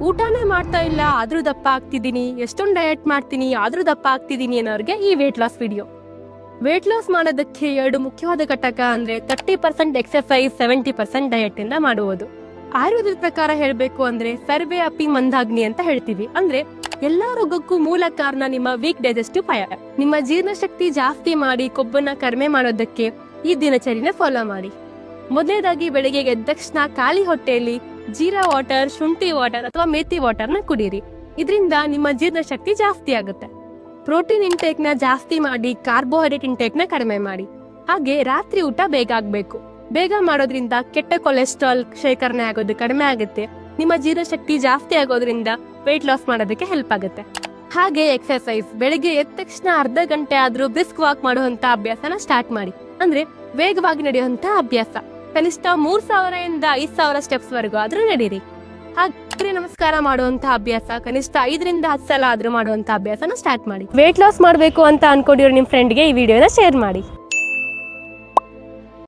ಊಟನೇ ಮಾಡ್ತಾ ಇಲ್ಲ ಆದ್ರೂ ದಪ್ಪ ಆಗ್ತಿದ್ದೀನಿ, ಎಷ್ಟೊಂದು ಡಯಟ್ ಮಾಡ್ತೀನಿ ಆದ್ರೂ ದಪ್ಪ ಆಗ್ತಿದ್ದೀನಿ ಅನ್ನೋರಿಗೆ ಈ weight loss video. Weight loss ಮಾಡೋದಕ್ಕೆ 2 ಮುಖ್ಯವಾದ ಘಟಕ ಅಂದ್ರೆ 30% ಎಕ್ಸರ್ಸೈಸ್, 70% ಡಯಟ್ ಇಂದ ಮಾಡುವುದು. ಆಯುರ್ವೇದದ ಪ್ರಕಾರ ಹೇಳ್ಬೇಕು ಅಂದ್ರೆ ಸರ್ವೇ ಅಪಿ ಮಂದಾಗ್ನಿ ಅಂತ ಹೇಳ್ತೀವಿ. ಅಂದ್ರೆ ಎಲ್ಲಾ ರೋಗಕ್ಕೂ ಮೂಲ ಕಾರಣ ನಿಮ್ಮ ವೀಕ್ ಡೈಜೆಸ್ಟಿವ್ ಫೈರ್. ನಿಮ್ಮ ಜೀರ್ಣಶಕ್ತಿ ಜಾಸ್ತಿ ಮಾಡಿ ಕೊಬ್ಬನ್ನ ಕಡಿಮೆ ಮಾಡೋದಕ್ಕೆ ಈ ದಿನಚರಿನ ಫಾಲೋ ಮಾಡಿ. ಮೊದಲನೇದಾಗಿ ಬೆಳಿಗ್ಗೆ ಎದ್ದ ತಕ್ಷಣ ಖಾಲಿ ಹೊಟ್ಟೆಯಲ್ಲಿ ಜೀರಾ ವಾಟರ್, ಶುಂಠಿ ವಾಟರ್ ಅಥವಾ ಮೇಥಿ ವಾಟರ್ನ ಕುಡೀರಿ. ಇದರಿಂದ ನಿಮ್ಮ ಜೀರ್ಣಶಕ್ತಿ ಜಾಸ್ತಿ ಆಗುತ್ತೆ. ಪ್ರೋಟೀನ್ ಇಂಟೇಕ್ ನ ಜಾಸ್ತಿ ಮಾಡಿ, ಕಾರ್ಬೋಹೈಡ್ರೇಟ್ ಇಂಟೇಕ್ ನ ಕಡಿಮೆ ಮಾಡಿ. ಹಾಗೆ ರಾತ್ರಿ ಊಟ ಬೇಗ ಆಗ್ಬೇಕು. ಬೇಗ ಮಾಡೋದ್ರಿಂದ ಕೆಟ್ಟ ಕೊಲೆಸ್ಟ್ರಾಲ್ ಶೇಖರಣೆ ಆಗೋದು ಕಡಿಮೆ ಆಗುತ್ತೆ. ನಿಮ್ಮ ಜೀರ್ಣಶಕ್ತಿ ಜಾಸ್ತಿ ಆಗೋದ್ರಿಂದ ವೇಟ್ ಲಾಸ್ ಮಾಡೋದಕ್ಕೆ ಹೆಲ್ಪ್ ಆಗುತ್ತೆ. ಹಾಗೆ ಎಕ್ಸರ್ಸೈಸ್, ಬೆಳಿಗ್ಗೆ ಎದ್ದ ತಕ್ಷಣ ಅರ್ಧ ಗಂಟೆ ಆದ್ರೂ ಬ್ರಿಸ್ಕ್ ವಾಕ್ ಮಾಡುವಂತ ಅಭ್ಯಾಸನ ಸ್ಟಾರ್ಟ್ ಮಾಡಿ. ಅಂದ್ರೆ ವೇಗವಾಗಿ ನಡೆಯುವಂತ ಅಭ್ಯಾಸ. ಕನಿಷ್ಠ 3000 ಇಂದ 5000 ಸ್ಟೆಪ್ಸ್ ವರೆಗೂ ಆದ್ರೂ ನಡೀರಿ. ಹಾಗೆ ನಮಸ್ಕಾರ ಮಾಡುವಂತ ಅಭ್ಯಾಸ ಕನಿಷ್ಠ 5 ರಿಂದ 10 ಸಲ ಆದ್ರೂ ಮಾಡುವಂತ ಅಭ್ಯಾಸನ ಸ್ಟಾರ್ಟ್ ಮಾಡಿ. ವೇಟ್ ಲಾಸ್ ಮಾಡಬೇಕು ಅಂತ ಅನ್ಕೊಂಡಿರೋ ನಿಮ್ ಫ್ರೆಂಡ್ಗೆ ಈ ವಿಡಿಯೋನ ಶೇರ್ ಮಾಡಿ.